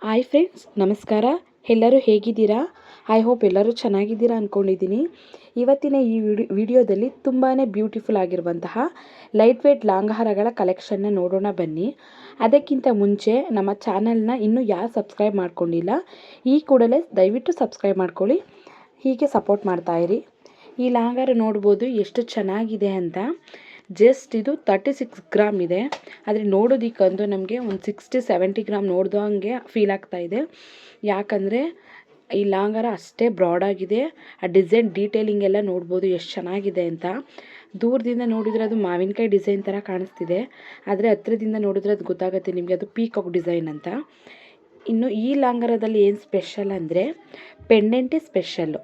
Hi friends, ನಮಸ್ಕಾರ. ಎಲ್ಲರೂ ಹೇಗಿದ್ದೀರಾ? ಐ ಹೋಪ್ ಎಲ್ಲರೂ ಚೆನ್ನಾಗಿದ್ದೀರಾ ಅಂದ್ಕೊಂಡಿದ್ದೀನಿ. ಇವತ್ತಿನ ಈ ವಿಡಿಯೋದಲ್ಲಿ ತುಂಬಾ ಬ್ಯೂಟಿಫುಲ್ ಆಗಿರುವಂತಹ ಲೈಟ್ ವೇಟ್ ಲಾಂಗ್ ಹಾರಗಳ ಕಲೆಕ್ಷನ್ನ ನೋಡೋಣ ಬನ್ನಿ. ಅದಕ್ಕಿಂತ ಮುಂಚೆ ನಮ್ಮ ಚಾನಲ್ನ ಇನ್ನೂ ಯಾರು ಸಬ್ಸ್ಕ್ರೈಬ್ ಮಾಡ್ಕೊಂಡಿಲ್ಲ, ಈ ಕೂಡಲೇ ದಯವಿಟ್ಟು ಸಬ್ಸ್ಕ್ರೈಬ್ ಮಾಡ್ಕೊಳ್ಳಿ. ಹೀಗೆ ಸಪೋರ್ಟ್ ಮಾಡ್ತಾಯಿರಿ. ಈ ಲಾಂಗ್ ಹಾರ ನೋಡ್ಬೋದು ಎಷ್ಟು ಚೆನ್ನಾಗಿದೆ ಅಂತ. ಜಸ್ಟ್ ಇದು 36 ಗ್ರಾಮ್ ಇದೆ, ಆದರೆ ನೋಡೋದಕ್ಕಂದು ನಮಗೆ ಒಂದು 60-70 ಗ್ರಾಮ್ ನೋಡ್ದಂಗೆ ಫೀಲ್ ಆಗ್ತಾ ಇದೆ. ಯಾಕಂದರೆ ಈ ಲಾಂಗ್ ಹಾರ ಅಷ್ಟೇ ಬ್ರಾಡಾಗಿದೆ. ಆ ಡಿಸೈನ್ ಡೀಟೇಲಿಂಗ್ ಎಲ್ಲ ನೋಡ್ಬೋದು ಎಷ್ಟು ಚೆನ್ನಾಗಿದೆ ಅಂತ. ದೂರದಿಂದ ನೋಡಿದರೆ ಅದು ಮಾವಿನಕಾಯಿ ಡಿಸೈನ್ ಥರ ಕಾಣಿಸ್ತಿದೆ, ಆದರೆ ಹತ್ರದಿಂದ ನೋಡಿದ್ರೆ ಅದು ಗೊತ್ತಾಗುತ್ತೆ ನಿಮಗೆ ಅದು ಪೀಕಾಕ್ ಡಿಸೈನ್ ಅಂತ. ಇನ್ನು ಈ ಲಾಂಗ್ ಹಾರದಲ್ಲಿ ಏನು ಸ್ಪೆಷಲ್ ಅಂದರೆ ಪೆಂಡೆಂಟೇ ಸ್ಪೆಷಲ್ಲು.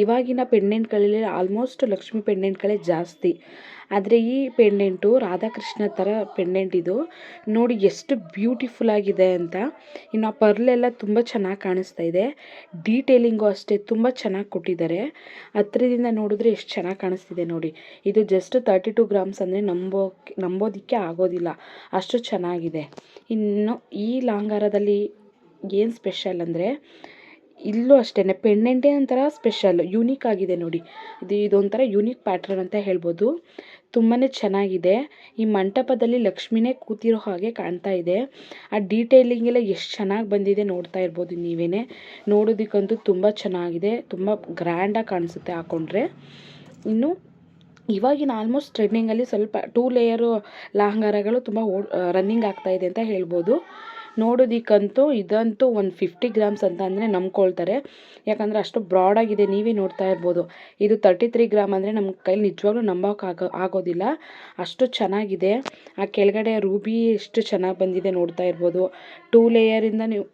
ಇವಾಗಿನ ಪೆಂಡೆಂಟ್ಗಳಲ್ಲಿ ಆಲ್ಮೋಸ್ಟ್ ಲಕ್ಷ್ಮಿ ಪೆಂಡೆಂಟ್ಗಳೇ ಜಾಸ್ತಿ, ಆದರೆ ಈ ಪೆಂಡೆಂಟು ರಾಧಾಕೃಷ್ಣ ಥರ ಪೆಂಡೆಂಟ್. ಇದು ನೋಡಿ ಎಷ್ಟು ಬ್ಯೂಟಿಫುಲ್ ಆಗಿದೆ ಅಂತ. ಇನ್ನು ಆ ಪರ್ಲೆಲ್ಲ ತುಂಬ ಚೆನ್ನಾಗಿ ಕಾಣಿಸ್ತಾ ಇದೆ. ಡೀಟೇಲಿಂಗು ಅಷ್ಟೇ ತುಂಬ ಚೆನ್ನಾಗಿ ಕೊಟ್ಟಿದ್ದಾರೆ. ಹತ್ರದಿಂದ ನೋಡಿದ್ರೆ ಎಷ್ಟು ಚೆನ್ನಾಗಿ ಕಾಣಿಸ್ತಿದೆ ನೋಡಿ. ಇದು ಜಸ್ಟ್ 32 ಗ್ರಾಮ್ಸ್ ಅಂದರೆ ನಂಬೋದಕ್ಕೆ ಆಗೋದಿಲ್ಲ, ಅಷ್ಟು ಚೆನ್ನಾಗಿದೆ. ಇನ್ನು ಈ ಲಾಂಗ್ ಹಾರದಲ್ಲಿ ಏನು ಸ್ಪೆಷಲ್ ಅಂದರೆ ಇಲ್ಲೂ ಅಷ್ಟೇ ಪೆಂಡೆಂಟೇ ಒಂಥರ ಸ್ಪೆಷಲ್, ಯೂನಿಕ್ ಆಗಿದೆ ನೋಡಿ. ಇದೊಂಥರ ಯೂನಿಕ್ ಪ್ಯಾಟ್ರನ್ ಅಂತ ಹೇಳ್ಬೋದು. ತುಂಬಾ ಚೆನ್ನಾಗಿದೆ. ಈ ಮಂಟಪದಲ್ಲಿ ಲಕ್ಷ್ಮಿನೇ ಕೂತಿರೋ ಹಾಗೆ ಕಾಣ್ತಾ ಇದೆ. ಆ ಡೀಟೇಲಿಂಗ್ ಎಲ್ಲ ಎಷ್ಟು ಚೆನ್ನಾಗಿ ಬಂದಿದೆ ನೋಡ್ತಾ ಇರ್ಬೋದು ನೀವೇ. ನೋಡೋದಕ್ಕಂತೂ ತುಂಬ ಚೆನ್ನಾಗಿದೆ, ತುಂಬ ಗ್ರ್ಯಾಂಡಾಗಿ ಕಾಣಿಸುತ್ತೆ ಹಾಕ್ಕೊಂಡ್ರೆ. ಇನ್ನು ಇವಾಗಿನ ಆಲ್ಮೋಸ್ಟ್ ಟ್ರೆಂಡಿಂಗಲ್ಲಿ ಸ್ವಲ್ಪ 2 ಲೇಯರು ಲಾಂಗ್ ಹಾರಗಳು ತುಂಬ ರನ್ನಿಂಗ್ ಆಗ್ತಾಯಿದೆ ಅಂತ ಹೇಳ್ಬೋದು. ನೋಡೋದಕ್ಕಂತೂ ಇದಂತೂ ಒಂದು 50 ಗ್ರಾಮ್ಸ್ ಅಂತ ಅಂದರೆ ನಂಬ್ಕೊಳ್ತಾರೆ, ಯಾಕಂದರೆ ಅಷ್ಟು ಬ್ರಾಡಾಗಿದೆ. ನೀವೇ ನೋಡ್ತಾ ಇರ್ಬೋದು. ಇದು 33 ಗ್ರಾಮ್ ಅಂದರೆ ನಮ್ಮ ಕೈಲಿ ನಿಜವಾಗ್ಲೂ ಆಗೋದಿಲ್ಲ, ಅಷ್ಟು ಚೆನ್ನಾಗಿದೆ. ಆ ಕೆಳಗಡೆ ರೂಬಿ ಎಷ್ಟು ಚೆನ್ನಾಗಿ ಬಂದಿದೆ ನೋಡ್ತಾ ಇರ್ಬೋದು. 2 ಲೇಯರಿಂದ ನೀವು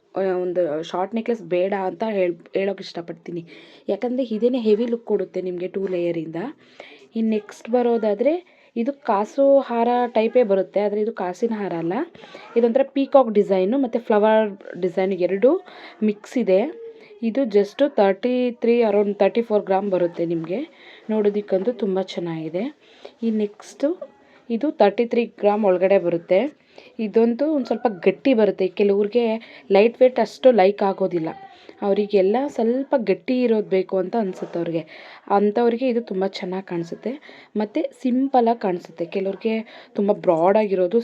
ಒಂದು ಶಾರ್ಟ್ ನೆಕ್ಲೆಸ್ ಬೇಡ ಅಂತ ಹೇಳೋಕೆ ಇಷ್ಟಪಡ್ತೀನಿ, ಯಾಕಂದರೆ ಇದೇನೇ ಹೆವಿ ಲುಕ್ ಕೊಡುತ್ತೆ ನಿಮಗೆ 2 ಲೇಯರಿಂದ. ಇನ್ನು ನೆಕ್ಸ್ಟ್ ಬರೋದಾದರೆ ಇದು ಕಾಸು ಹಾರ ಟೈಪೇ ಬರುತ್ತೆ, ಆದರೆ ಇದು ಕಾಸಿನ ಹಾರ ಅಲ್ಲ. ಇದೊಂಥರ ಪೀಕಾಕ್ ಡಿಸೈನು ಮತ್ತು ಫ್ಲವರ್ ಡಿಸೈನ್ ಎರಡೂ ಮಿಕ್ಸ್ ಇದೆ. ಇದು ಜಸ್ಟು 33 ಅರೌಂಡ್ 34 ಗ್ರಾಮ್ ಬರುತ್ತೆ ನಿಮಗೆ. ನೋಡೋದಕ್ಕಂತೂ ತುಂಬ ಚೆನ್ನಾಗಿದೆ. ಈ ನೆಕ್ಸ್ಟು ಇದು 33 ಗ್ರಾಮ್ ಒಳಗಡೆ ಬರುತ್ತೆ. ಇದಂತೂ ಒಂದು ಸ್ವಲ್ಪ ಗಟ್ಟಿ ಬರುತ್ತೆ. ಕೆಲವ್ರಿಗೆ ಲೈಟ್ ವೇಟ್ ಅಷ್ಟು ಲೈಕ್ ಆಗೋದಿಲ್ಲ, ಅವರಿಗೆಲ್ಲ ಸ್ವಲ್ಪ ಗಟ್ಟಿ ಇರೋದು ಬೇಕು ಅಂತ ಅನಿಸುತ್ತೆ ಅವ್ರಿಗೆ. ಅಂಥವ್ರಿಗೆ ಇದು ತುಂಬ ಚೆನ್ನಾಗಿ ಕಾಣಿಸುತ್ತೆ ಮತ್ತು ಸಿಂಪಲಾಗಿ ಕಾಣಿಸುತ್ತೆ. ಕೆಲವ್ರಿಗೆ ತುಂಬ ಬ್ರಾಡಾಗಿರೋದು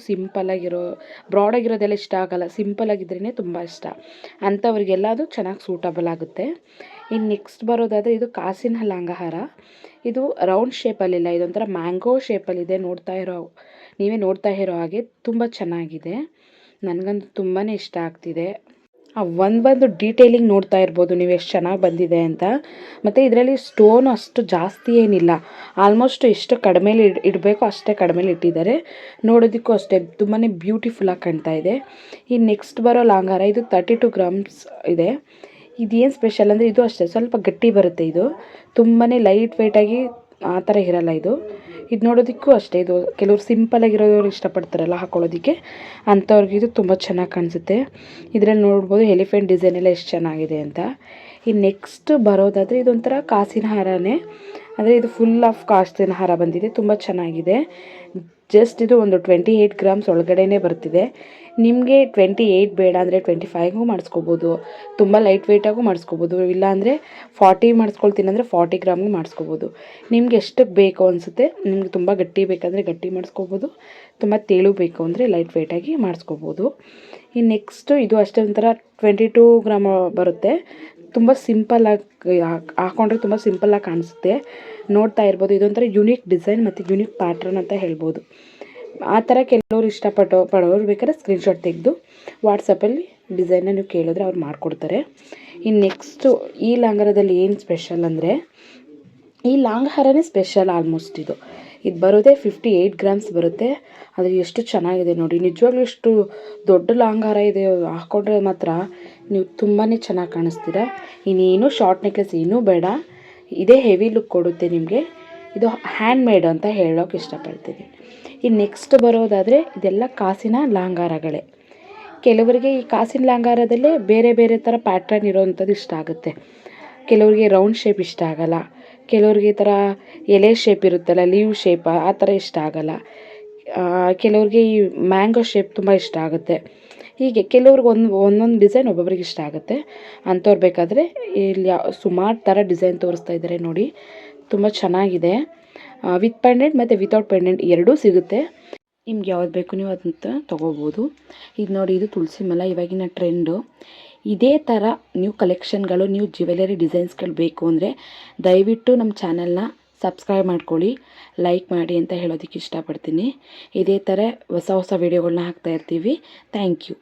ಬ್ರಾಡಾಗಿರೋದೆಲ್ಲ ಇಷ್ಟ ಆಗೋಲ್ಲ, ಸಿಂಪಲಾಗಿದ್ರೇ ತುಂಬ ಇಷ್ಟ. ಅಂಥವ್ರಿಗೆಲ್ಲ ಅದು ಚೆನ್ನಾಗಿ ಸೂಟಬಲ್ ಆಗುತ್ತೆ. ಇನ್ನು ನೆಕ್ಸ್ಟ್ ಬರೋದಾದರೆ ಇದು ಕಾಸಿನ ಲಾಂಗ್ ಹಾರ. ಇದು ರೌಂಡ್ ಶೇಪಲ್ಲಿಲ್ಲ, ಇದೊಂಥರ ಮ್ಯಾಂಗೋ ಶೇಪಲ್ಲಿದೆ. ನೀವೇ ನೋಡ್ತಾ ಇರೋ ಹಾಗೆ ತುಂಬ ಚೆನ್ನಾಗಿದೆ. ನನಗಂತೂ ತುಂಬಾ ಇಷ್ಟ ಆಗ್ತಿದೆ. ಆ ಒಂದು ಡೀಟೇಲಿಂಗ್ ನೋಡ್ತಾ ಇರ್ಬೋದು ನೀವು ಎಷ್ಟು ಚೆನ್ನಾಗಿ ಬಂದಿದೆ ಅಂತ. ಮತ್ತು ಇದರಲ್ಲಿ ಸ್ಟೋನು ಅಷ್ಟು ಜಾಸ್ತಿ ಏನಿಲ್ಲ, ಆಲ್ಮೋಸ್ಟ್ ಎಷ್ಟು ಕಡಿಮೆಲಿ ಇಡಬೇಕು ಅಷ್ಟೇ ಕಡಿಮೆಲಿ ಇಟ್ಟಿದ್ದಾರೆ. ನೋಡೋದಕ್ಕೂ ಅಷ್ಟೇ ತುಂಬಾ ಬ್ಯೂಟಿಫುಲ್ಲಾಗಿ ಕಾಣ್ತಾ ಇದೆ. ಈ ನೆಕ್ಸ್ಟ್ ಬರೋ ಲಾಂಗ್ ಹಾರ ಇದು 32 ಗ್ರಾಮ್ಸ್ ಇದೆ. ಇದೇನು ಸ್ಪೆಷಲ್ ಅಂದರೆ ಇದು ಅಷ್ಟೇ ಸ್ವಲ್ಪ ಗಟ್ಟಿ ಬರುತ್ತೆ. ಇದು ತುಂಬಾ ಲೈಟ್ ವೆಯ್ಟಾಗಿ ಆ ಥರ ಇರಲ್ಲ. ಇದು ನೋಡೋದಕ್ಕೂ ಅಷ್ಟೇ, ಇದು ಕೆಲವರು ಸಿಂಪಲಾಗಿರೋರು ಇಷ್ಟಪಡ್ತಾರಲ್ಲ ಹಾಕೊಳ್ಳೋದಕ್ಕೆ, ಅಂಥವ್ರಿಗೆ ಇದು ತುಂಬ ಚೆನ್ನಾಗಿ ಕಾಣಿಸುತ್ತೆ. ಇದರಲ್ಲಿ ನೋಡ್ಬೋದು ಎಲಿಫೆಂಟ್ ಡಿಸೈನ್ ಎಲ್ಲ ಎಷ್ಟು ಚೆನ್ನಾಗಿದೆ ಅಂತ. ಈ ನೆಕ್ಸ್ಟ್ ಬರೋದಾದರೆ ಇದೊಂಥರ ಕಾಸಿನ ಹಾರನೇ, ಅಂದರೆ ಇದು ಫುಲ್ ಆಫ್ ಕಾಸಿನ ಹಾರ ಬಂದಿದೆ, ತುಂಬ ಚೆನ್ನಾಗಿದೆ. ಜಸ್ಟ್ ಇದು ಒಂದು 28 ಗ್ರಾಮ್ಸ್ ಒಳಗಡೆನೇ ಬರ್ತಿದೆ. ನಿಮಗೆ 28 ಬೇಡ ಅಂದರೆ 25ಗೂ ಮಾಡಿಸ್ಕೋಬೋದು, ತುಂಬ ಲೈಟ್ ವೆಯ್ಟಾಗೂ ಮಾಡಿಸ್ಕೋಬೋದು. ಇಲ್ಲಾಂದರೆ 40 ಮಾಡಿಸ್ಕೊಳ್ತೀನಿ ಅಂದರೆ 40 ಗ್ರಾಮ್ಗೂ ಮಾಡಿಸ್ಕೋಬೋದು. ನಿಮ್ಗೆ ಎಷ್ಟಕ್ಕೆ ಬೇಕು ಅನಿಸುತ್ತೆ, ನಿಮ್ಗೆ ತುಂಬ ಗಟ್ಟಿ ಬೇಕಂದರೆ ಗಟ್ಟಿ ಮಾಡಿಸ್ಕೋಬೋದು, ತುಂಬ ತೆಳು ಬೇಕು ಅಂದರೆ ಲೈಟ್ ವೆಯ್ಟಾಗಿ ಮಾಡಿಸ್ಕೋಬೋದು. ಈ ನೆಕ್ಸ್ಟು ಇದು ಅಷ್ಟೇ ಒಂಥರ 22 ಗ್ರಾಮ್ ಬರುತ್ತೆ. ತುಂಬ ಸಿಂಪಲ್ಲಾಗಿ ಹಾಕ್ಕೊಂಡ್ರೆ ತುಂಬ ಸಿಂಪಲ್ಲಾಗಿ ಕಾಣಿಸುತ್ತೆ. ನೋಡ್ತಾ ಇರ್ಬೋದು, ಇದೊಂಥರ ಯುನೀಕ್ ಡಿಸೈನ್ ಮತ್ತು ಯುನೀಕ್ ಪ್ಯಾಟ್ರನ್ ಅಂತ ಹೇಳ್ಬೋದು. ಆ ಥರ ಕೆಲವರು ಪಡೋರು ಬೇಕಾದ್ರೆ ಸ್ಕ್ರೀನ್ಶಾಟ್ ತೆಗೆದು ವಾಟ್ಸಪ್ಪಲ್ಲಿ ಡಿಸೈನ್ನ ನೀವು ಕೇಳಿದ್ರೆ ಅವ್ರು ಮಾಡಿಕೊಡ್ತಾರೆ. ಇನ್ನು ನೆಕ್ಸ್ಟು ಈ ಲಾಂಗ್ ಹಾರದಲ್ಲಿ ಏನು ಸ್ಪೆಷಲ್ ಅಂದರೆ ಈ ಲಾಂಗ್ ಹಾರನೇ ಸ್ಪೆಷಲ್. ಆಲ್ಮೋಸ್ಟ್ ಇದು ಬರೋದೇ 58 ಗ್ರಾಮ್ಸ್ ಬರುತ್ತೆ. ಆದರೆ ಎಷ್ಟು ಚೆನ್ನಾಗಿದೆ ನೋಡಿ, ನಿಜವಾಗ್ಲೂ ಎಷ್ಟು ದೊಡ್ಡ ಲಾಂಗ್ ಹಾರ ಇದೆ. ಹಾಕ್ಕೊಂಡ್ರೆ ಮಾತ್ರ ನೀವು ತುಂಬಾ ಚೆನ್ನಾಗಿ ಕಾಣಿಸ್ತೀರ. ಇನ್ನೇನು ಶಾರ್ಟ್ ನೆಕ್ಲೆಸ್ ಏನೂ ಬೇಡ, ಇದೇ ಹೆವಿ ಲುಕ್ ಕೊಡುತ್ತೆ ನಿಮಗೆ. ಇದು ಹ್ಯಾಂಡ್ ಮೇಡ್ ಅಂತ ಹೇಳೋಕೆ ಇಷ್ಟಪಡ್ತೀನಿ. ಈ ನೆಕ್ಸ್ಟ್ ಬರೋದಾದರೆ ಇದೆಲ್ಲ ಕಾಸಿನ ಲಾಂಗ್ ಹಾರಗಳೇ. ಕೆಲವರಿಗೆ ಈ ಕಾಸಿನ ಲಾಂಗ್ ಹಾರದಲ್ಲೇ ಬೇರೆ ಬೇರೆ ಥರ ಪ್ಯಾಟ್ರನ್ ಇರೋವಂಥದ್ದು ಇಷ್ಟ ಆಗುತ್ತೆ. ಕೆಲವರಿಗೆ ರೌಂಡ್ ಶೇಪ್ ಇಷ್ಟ ಆಗೋಲ್ಲ, ಕೆಲವ್ರಿಗೆ ಈ ಥರ ಎಲೆ ಶೇಪ್ ಇರುತ್ತಲ್ಲ, ಲೀವ್ ಶೇಪ್ ಆ ಥರ ಇಷ್ಟ ಆಗೋಲ್ಲ. ಕೆಲವ್ರಿಗೆ ಈ ಮ್ಯಾಂಗೋ ಶೇಪ್ ತುಂಬ ಇಷ್ಟ ಆಗುತ್ತೆ. ಹೀಗೆ ಕೆಲವ್ರಿಗೆ ಒಂದೊಂದು ಡಿಸೈನ್ ಒಬ್ಬೊಬ್ರಿಗೆ ಇಷ್ಟ ಆಗುತ್ತೆ. ಅಂಥವ್ರು ಬೇಕಾದರೆ ಇಲ್ಲಿ ಸುಮಾರು ಥರ ಡಿಸೈನ್ ತೋರಿಸ್ತಾ ಇದ್ದಾರೆ ನೋಡಿ, ತುಂಬ ಚೆನ್ನಾಗಿದೆ. ವಿತ್ ಪೆಂಡೆಂಟ್ ಮತ್ತು ವಿತೌಟ್ ಪೆಂಡೆಂಟ್ ಎರಡೂ ಸಿಗುತ್ತೆ. ನಿಮ್ಗೆ ಯಾವ್ದು ಬೇಕು ನೀವು ಅದಂತ ತೊಗೋಬೋದು. ಇದು ನೋಡಿ, ಇದು ತುಳಸಿ ಮಲ ಇವಾಗಿನ ಟ್ರೆಂಡು. ಇದೇ ಥರ ನ್ಯೂ ಕಲೆಕ್ಷನ್ಗಳು, ನ್ಯೂ ಜ್ಯುವೆಲರಿ ಡಿಸೈನ್ಸ್ಗಳು ಬೇಕು ಅಂದರೆ ದಯವಿಟ್ಟು ನಮ್ಮ ಚಾನಲ್ನ ಸಬ್ಸ್ಕ್ರೈಬ್ ಮಾಡ್ಕೊಳ್ಳಿ, ಲೈಕ್ ಮಾಡಿ ಅಂತ ಹೇಳೋದಕ್ಕೆ ಇಷ್ಟಪಡ್ತೀನಿ. ಇದೇ ಥರ ಹೊಸ ಹೊಸ ವೀಡಿಯೋಗಳನ್ನ ಹಾಕ್ತಾ ಇರ್ತೀವಿ. Thank you.